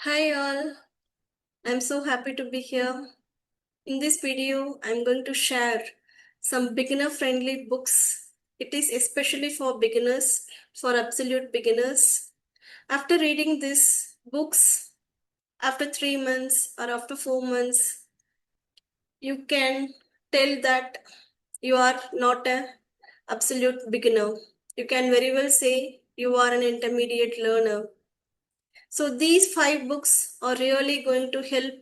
Hi all, I'm so happy to be here. In this video, I'm going to share some beginner friendly books. It is especially for beginners, for absolute beginners. After reading these books, after 3 months or after 4 months, you can tell that you are not a absolute beginner. You can very well say you are an intermediate learner. So these 5 books are really going to help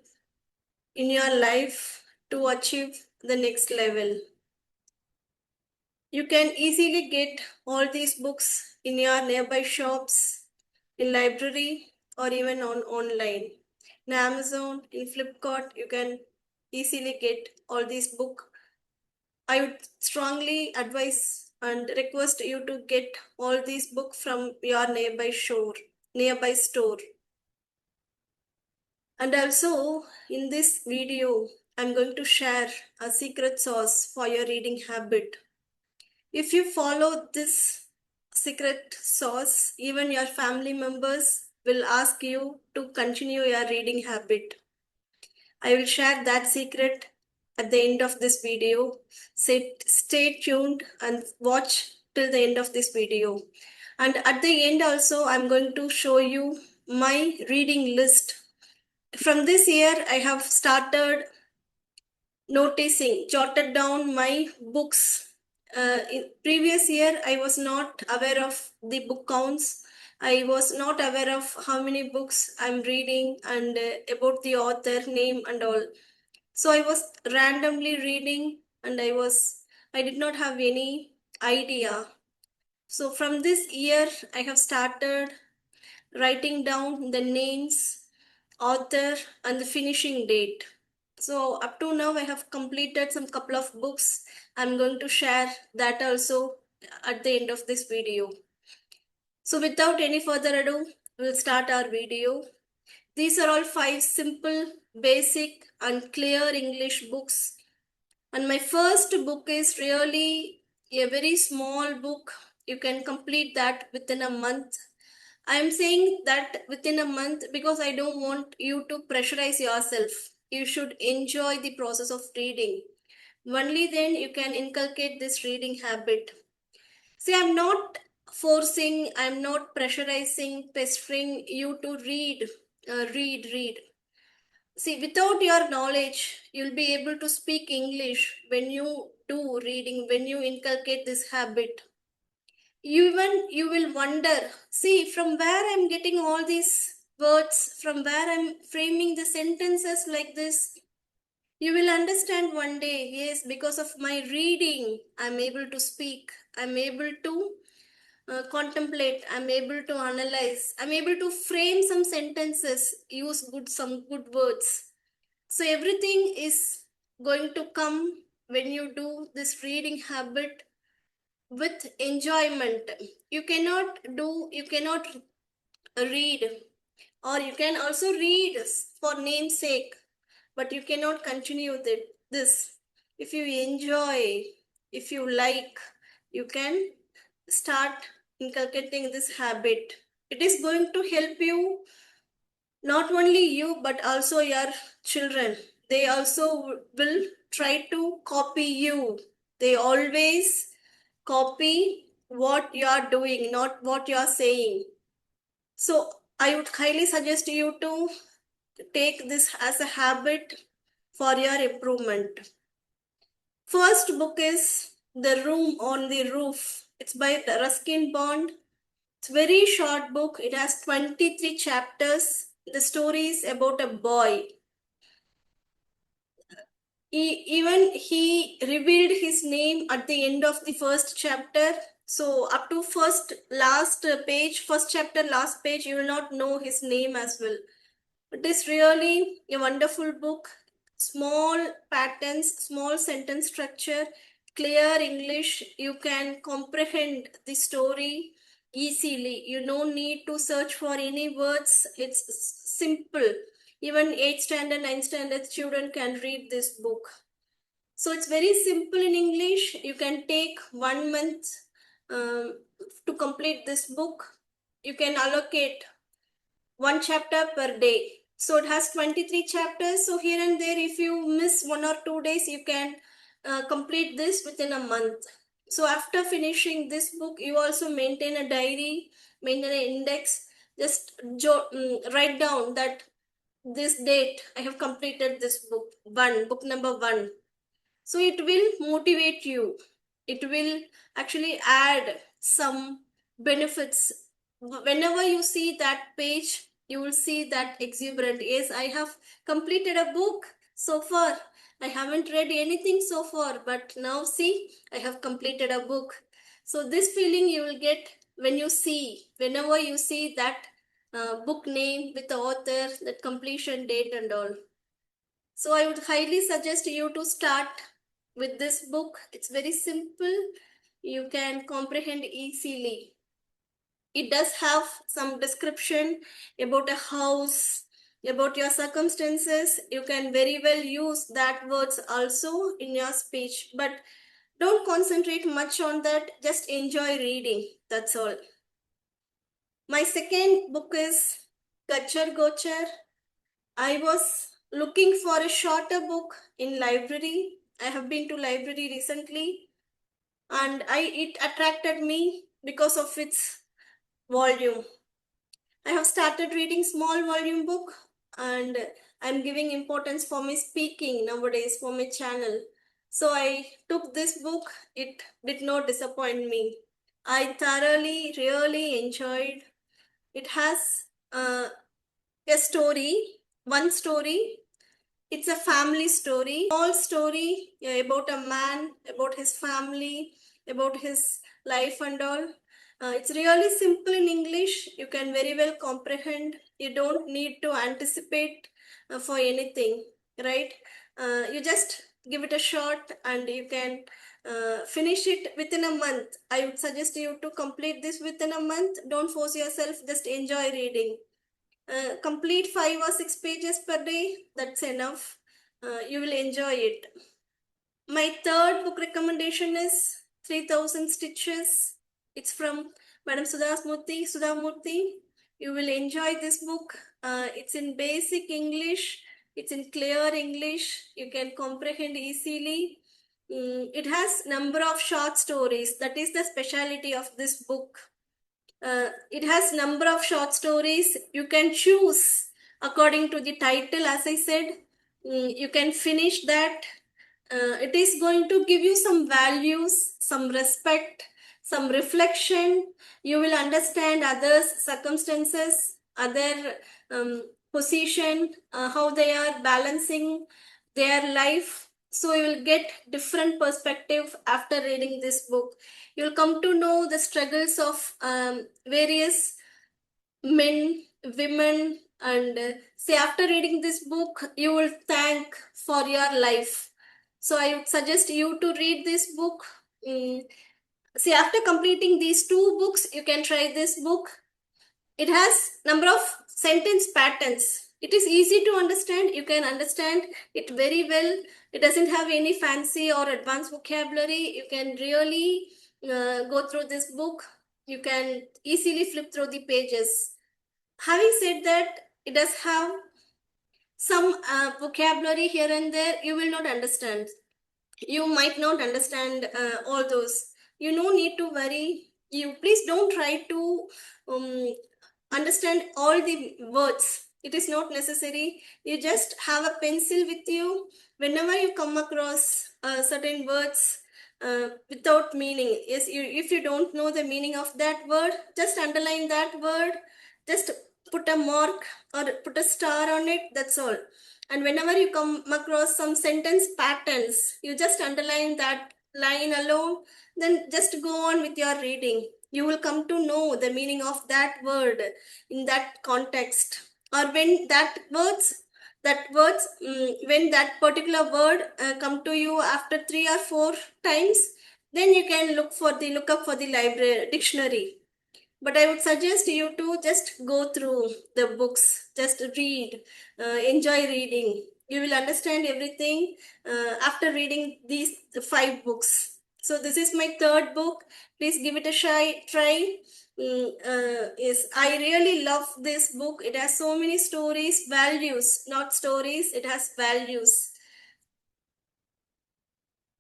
in your life to achieve the next level. You can easily get all these books in your nearby shops, in library, or even on online. In Amazon, in Flipkart, you can easily get all these books. I would strongly advise and request you to get all these books from your nearby store. And also, in this video, I'm going to share a secret sauce for your reading habit. If you follow this secret sauce, even your family members will ask you to continue your reading habit. I will share that secret at the end of this video. Stay tuned and watch till the end of this video. And at the end also, I'm going to show you my reading list. From this year, I have started noticing, jotted down my books. In previous year, I was not aware of the book counts. I was not aware of how many books I'm reading and about the author name and all. So I was randomly reading and I did not have any idea. So from this year, I have started writing down the names, author, and the finishing date. So up to now, I have completed some couple of books. I'm going to share that also at the end of this video. So without any further ado, we'll start our video. These are all 5 simple, basic, and clear English books. And my first book is really a very small book. You can complete that within a month. I'm saying that within a month because I don't want you to pressurize yourself. You should enjoy the process of reading. Only then you can inculcate this reading habit. See, I'm not forcing, I'm not pressurizing, pestering you to read. See, without your knowledge, you'll be able to speak English when you do reading, when you inculcate this habit. You will wonder, see, from where I'm getting all these words, from where I'm framing the sentences like this. You will understand one day, yes, because of my reading I'm able to speak, I'm able to contemplate, I'm able to analyze, I'm able to frame some sentences, use some good words. So everything is going to come when you do this reading habit with enjoyment. You cannot read, or you can also read for namesake, but you cannot continue this. If you enjoy, if you like, you can start inculcating this habit. It is going to help you, not only you but also your children. They also will try to copy you. They always copy what you are doing, not what you are saying. So I would highly suggest you to take this as a habit for your improvement. First book is The Room on the Roof. It's by Ruskin Bond. It's a very short book. It has 23 chapters. The story is about a boy. He revealed his name at the end of the first chapter. So up to first chapter, last page, you will not know his name as well. It is really a wonderful book. Small patterns, small sentence structure, clear English. You can comprehend the story easily. You don't need to search for any words. It's simple. Even 8th standard, 9th standard student can read this book. So it's very simple in English. You can take 1 month to complete this book. You can allocate one chapter per day. So it has 23 chapters. So here and there, if you miss 1 or 2 days, you can complete this within a month. So after finishing this book, you also maintain a diary, maintain an index. Just write down that this date I have completed this book number one. So it will motivate you. It will actually add some benefits. Whenever you see that page, you will see that exuberant. Yes, I have completed a book so far. I haven't read anything so far, but now see, I have completed a book. So this feeling you will get whenever you see that book name with the author, that completion date and all. So I would highly suggest you to start with this book. It's very simple. You can comprehend easily. It does have some description about a house, about your circumstances. You can very well use that words also in your speech, but don't concentrate much on that. Just enjoy reading. That's all. My second book is Gachar Gochar. I was looking for a shorter book in library. I have been to library recently and it attracted me because of its volume. I have started reading small volume book and I'm giving importance for my speaking nowadays for my channel. So I took this book. It did not disappoint me. I thoroughly, really enjoyed. It has uh, a story, one story. It's a family story, small story about a man, about his family, about his life and all. It's really simple in English. You can very well comprehend. You don't need to anticipate for anything, right? You just give it a shot and you can finish it within a month. I would suggest you to complete this within a month. Don't force yourself, just enjoy reading. Complete 5 or 6 pages per day. That's enough. You will enjoy it. My third book recommendation is 3000 Stitches. It's from Madam Sudha Murthy. You will enjoy this book. It's in basic English. It's in clear English. You can comprehend easily. It has number of short stories. That is the speciality of this book. It has number of short stories. You can choose according to the title. As I said, you can finish that. It is going to give you some values, some respect, some reflection. You will understand others' circumstances, other position, how they are balancing their life. So you will get different perspective after reading this book. You'll come to know the struggles of various men, women, and say after reading this book, you will thank for your life. So I would suggest you to read this book. See, after completing these two books, you can try this book. It has number of sentence patterns. It is easy to understand. You can understand it very well. It doesn't have any fancy or advanced vocabulary. You can really go through this book. You can easily flip through the pages. Having said that, it does have some vocabulary here and there. You will not understand. You might not understand all those. You no need to worry. You please don't try to understand all the words. It is not necessary. You just have a pencil with you. Whenever you come across certain words without meaning, yes, if you don't know the meaning of that word, just underline that word. Just put a mark or put a star on it. That's all. And whenever you come across some sentence patterns, you just underline that line alone. Then just go on with your reading. You will come to know the meaning of that word in that context. Or when when that particular word come to you after 3 or 4 times, then you can look up for the library dictionary. But I would suggest you to just go through the books, just read, enjoy reading. You will understand everything after reading these 5 books. So this is my third book. Please give it a try. Yes, I really love this book. It has so many stories, values, not stories. It has values.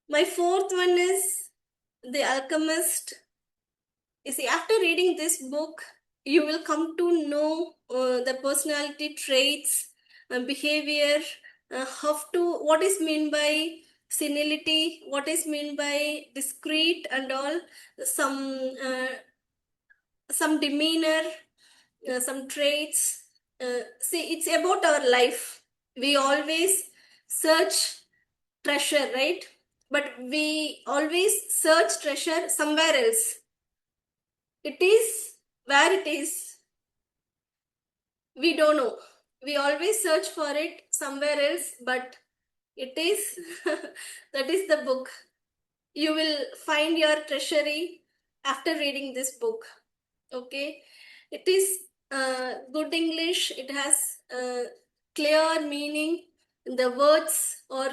My fourth one is The Alchemist. You see, after reading this book, you will come to know the personality traits, behavior, what is mean by senility, what is mean by discreet and all, some uh, some demeanor, some traits. See, it's about our life. We always search treasure, right? But we always search treasure somewhere else. It is where it is, we don't know. We always search for it somewhere else, but it is that is the book. You will find your treasury after reading this book. Okay, it is good English. It has clear meaning. The words are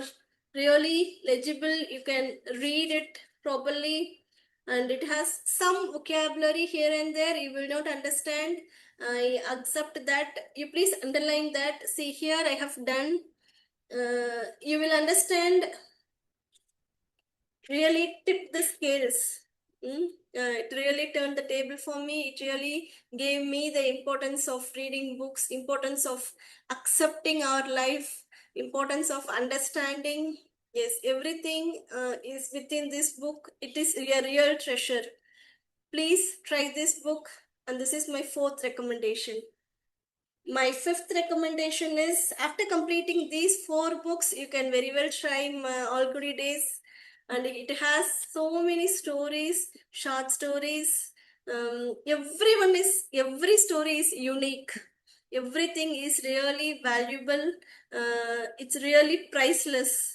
really legible. You can read it properly, and it has some vocabulary here and there you will not understand. I accept that. You please underline that. See here, I have done. You will understand. Really tipped the scales. It really turned the table for me. It really gave me the importance of reading books, importance of accepting our life, importance of understanding. Yes, everything is within this book. It is a real treasure. Please try this book, and this is my fourth recommendation. My fifth recommendation is, after completing these four books, you can very well try All Goody Days. And it has so many stories, short stories. Every story is unique. Everything is really valuable. It's really priceless.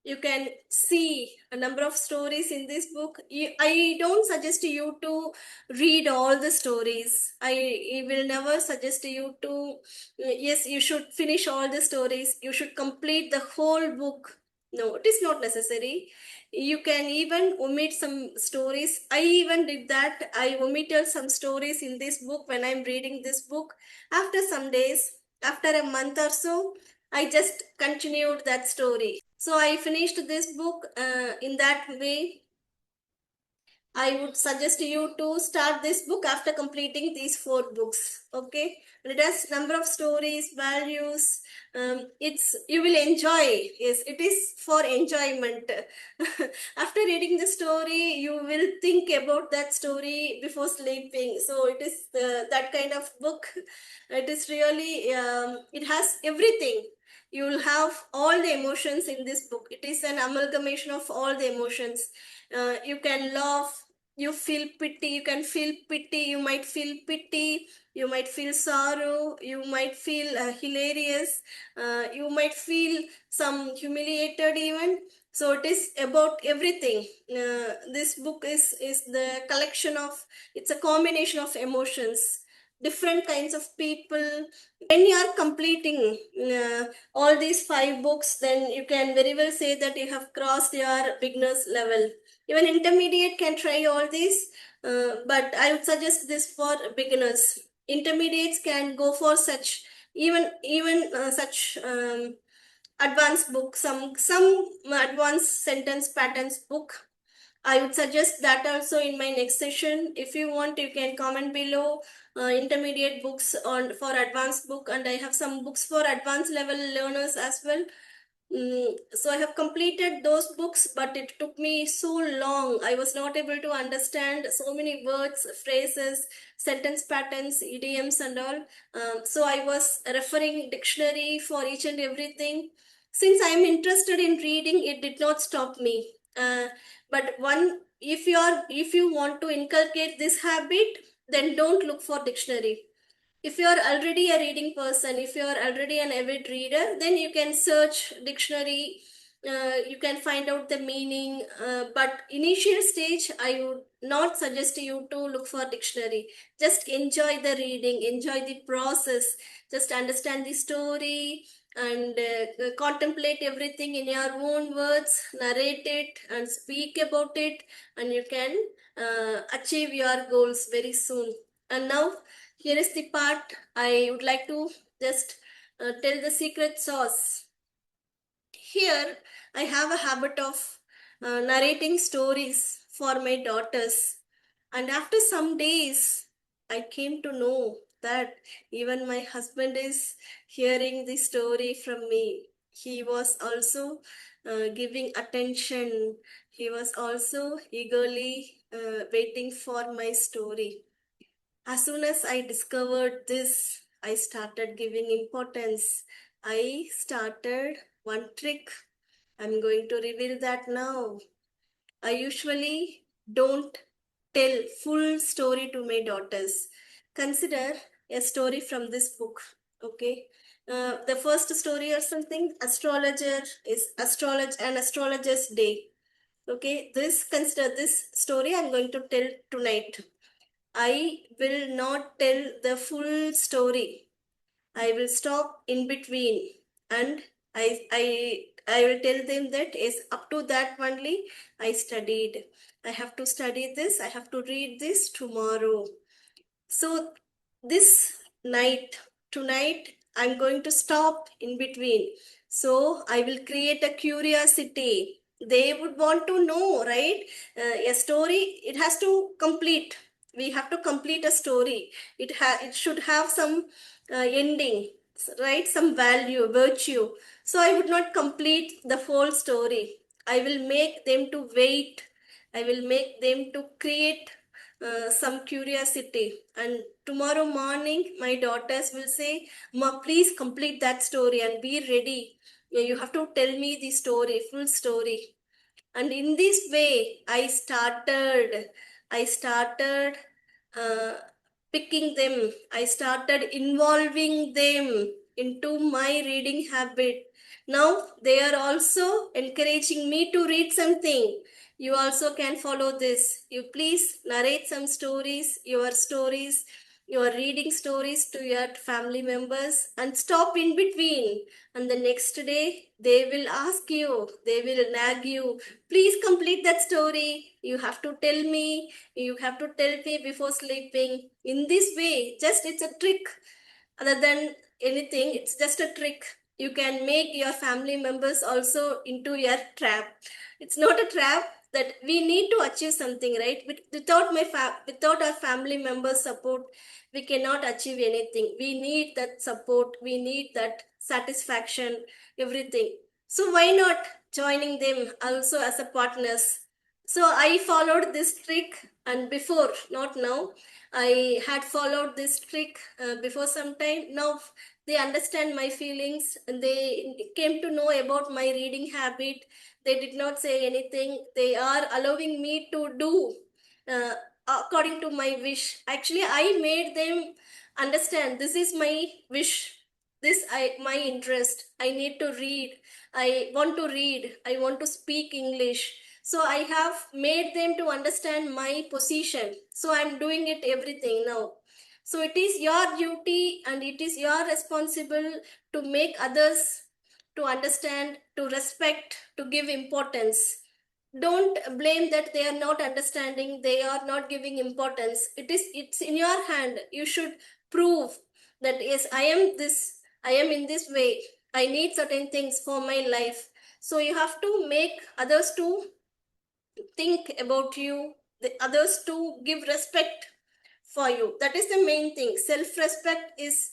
You can see a number of stories in this book. I don't suggest you to read all the stories. I will never suggest you to, yes, you should finish all the stories. You should complete the whole book. No, it is not necessary. You can even omit some stories. I even did that. I omitted some stories in this book when I'm reading this book. After some days, after a month or so, I just continued that story. So I finished this book in that way. I would suggest you to start this book after completing these four books. Okay, and it has number of stories, values. It's you will enjoy. Yes, it is for enjoyment. After reading the story, you will think about that story before sleeping. So it is that kind of book. It is really. It has everything. You will have all the emotions in this book. It is an amalgamation of all the emotions. You can laugh, you feel pity, you can feel pity, you might feel pity, you might feel sorrow, you might feel hilarious, you might feel some humiliated even. So it is about everything. This book is the collection of, it's a combination of emotions, different kinds of people. When you are completing all these five books, then you can very well say that you have crossed your beginner's level. Even intermediate can try all these, but I would suggest this for beginners. Intermediates can go for such, even such advanced book, some advanced sentence patterns book. I would suggest that also in my next session. If you want, you can comment below intermediate books on for advanced book, and I have some books for advanced level learners as well. So I have completed those books, but it took me so long. I was not able to understand so many words, phrases, sentence patterns, idioms, and all. So I was referring dictionary for each and everything. Since I am interested in reading, it did not stop me. But one, if you want to inculcate this habit, then don't look for dictionary. If you are already a reading person, if you are already an avid reader, then you can search dictionary, you can find out the meaning, but initial stage I would not suggest you to look for dictionary. Just enjoy the reading, enjoy the process, just understand the story, and contemplate everything in your own words, narrate it and speak about it, and you can achieve your goals very soon. And now here is the part I would like to just tell the secret sauce. Here, I have a habit of narrating stories for my daughters. And after some days, I came to know that even my husband is hearing the story from me. He was also giving attention. He was also eagerly waiting for my story. As soon as I discovered this, I started giving importance. I started one trick. I'm going to reveal that now. I usually don't tell full story to my daughters. Consider a story from this book. Okay. The first story or something, astrologer is an astrologer's day. Okay, this consider this story I'm going to tell tonight. I will not tell the full story. I will stop in between, and I will tell them that is up to that only I studied. I have to study this, I have to read this tomorrow. So this night, tonight, I'm going to stop in between. So I will create a curiosity. They would want to know, right? A story, it has to complete. We have to complete a story. It should have some ending, right? Some value, virtue. So I would not complete the whole story. I will make them to wait. I will make them to create some curiosity. And tomorrow morning, my daughters will say, Ma, please complete that story and be ready. You have to tell me the story, full story. And in this way, I started uh, picking them. I started involving them into my reading habit. Now they are also encouraging me to read something. You also can follow this. You please narrate some stories, your reading stories to your family members, and stop in between. And the next day, they will ask you, they will nag you, please complete that story. You have to tell me, you have to tell me before sleeping. In this way, just it's a trick. Other than anything, it's just a trick. You can make your family members also into your trap. It's not a trap, that we need to achieve something, right? Without our family members support, we cannot achieve anything. We need that support, we need that satisfaction, everything. So why not joining them also as a partners? So I followed this trick, and before, not now, I had followed this trick before some time. Now they understand my feelings, and they came to know about my reading habit. They did not say anything. They are allowing me to do uh, according to my wish. Actually, I made them understand this is my wish. My interest. I need to read. I want to read. I want to speak English. So I have made them to understand my position. So I'm doing it everything now. So it is your duty and it is your responsible to make others to understand, to respect, to give importance. Don't blame that they are not understanding, they are not giving importance. It's in your hand. You should prove that yes, I am in this way. I need certain things for my life. So you have to make others to think about you, the others to give respect for you. That is the main thing. Self respect is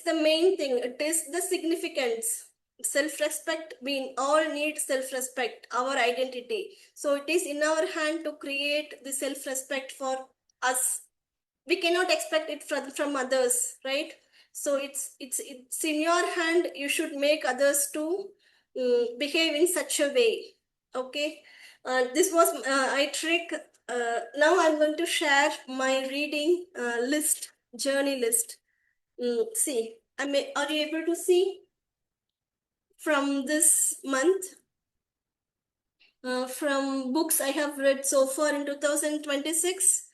the main thing. It is the significance. Self respect, we all need self respect, our identity. So it is in our hand to create the self respect for us. We cannot expect it from others, right? So it's in your hand. You should make others to behave in such a way. Okay. This was I trick. Now I'm going to share my reading list, journey list. See, are you able to see? from this month. From books I have read so far in 2026.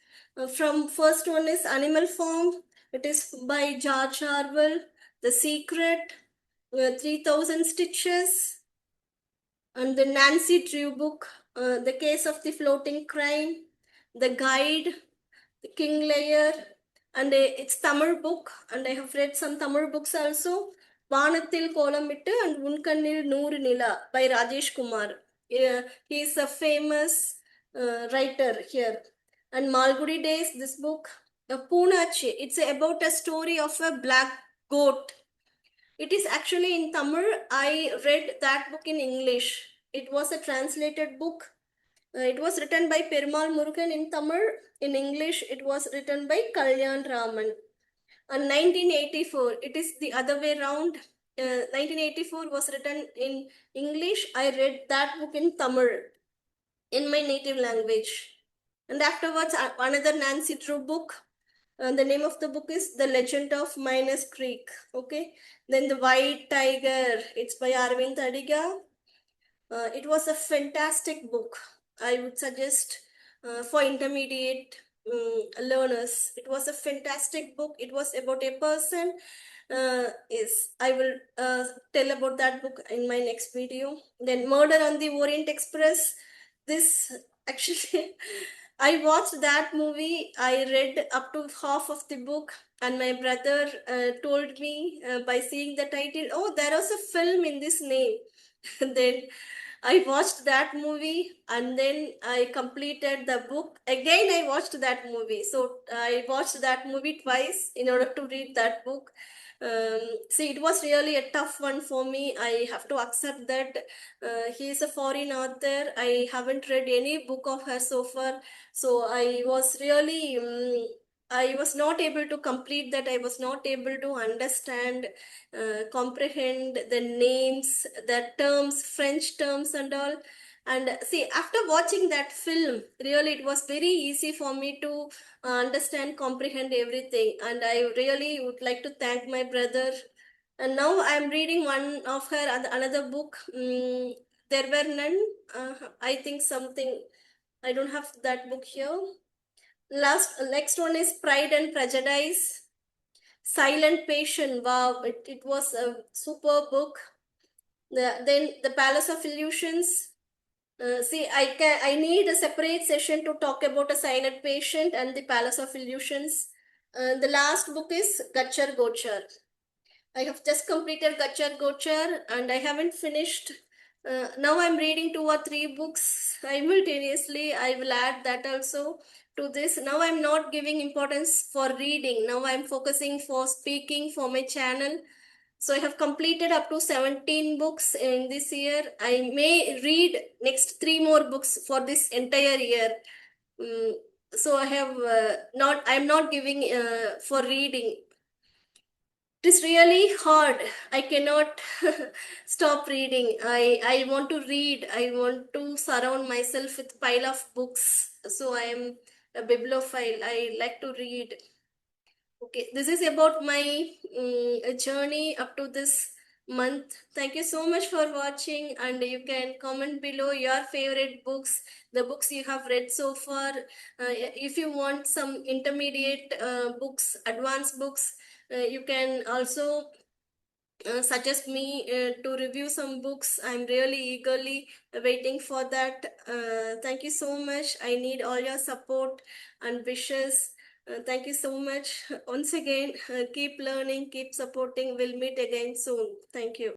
From first one is Animal Farm. It is by George Orwell. The Secret, 3000 Stitches, and the Nancy Drew book, The Case of the Floating Crime, The Guide, The King Lear, and it's Tamil book, and I have read some Tamil books also. Vaanathil Kolamittu and Unkannil Nooru Nila by Rajesh Kumar. He is a famous writer here. And Malgudi Days, this book, Poonachi, it's about a story of a black goat. It is actually in Tamil. I read that book in English. It was a translated book. It was written by Perumal Murugan in Tamil. In English, it was written by Kalyan Raman. And 1984, it is the other way around. 1984 was written in English. I read that book in Tamil, in my native language. And afterwards, another Nancy Drew book. The name of the book is The Legend of Miners Creek. Okay. Then The White Tiger. It's by Arvind Adiga. It was a fantastic book. I would suggest for intermediate learners. It was a fantastic book. It was about a person. I will tell about that book in my next video. Then Murder on the Orient Express. This actually, I watched that movie. I read up to half of the book, and my brother told me by seeing the title, "Oh, there was a film in this name." Then I watched that movie, and then I completed the book. Again, I watched that movie. So I watched that movie twice in order to read that book. See, it was really a tough one for me. I have to accept that he is a foreign author. I haven't read any book of her so far. So I was really, I was not able to complete that. I was not able to understand, comprehend the names, the terms, French terms, and all. And see, after watching that film, really, it was very easy for me to understand, comprehend everything. And I really would like to thank my brother. And now I'm reading one of her another book. There were none. I think something. I don't have that book here. Next one is Pride and Prejudice. Silent Patient. Wow, it was a super book. Then The Palace of Illusions. See, I need a separate session to talk about a silent patient and the Palace of Illusions. The last book is Gachar Gochar. I have just completed Gachar Gochar and I haven't finished. Now I'm reading 2 or 3 books simultaneously. I will add that also to this. Now I'm not giving importance for reading. Now I'm focusing for speaking for my channel. So I have completed up to 17 books in this year. I may read next 3 more books for this entire year. So I have I'm not giving for reading. It is really hard. I cannot stop reading. I want to read. I want to surround myself with pile of books. So I am a bibliophile. I like to read. Okay, this is about my journey up to this month. Thank you so much for watching, and you can comment below your favorite books, the books you have read so far. If you want some intermediate books, advanced books, you can also suggest me to review some books. I'm really eagerly waiting for that. Thank you so much. I need all your support and wishes. Thank you so much. Once again, keep learning, keep supporting. We'll meet again soon. Thank you.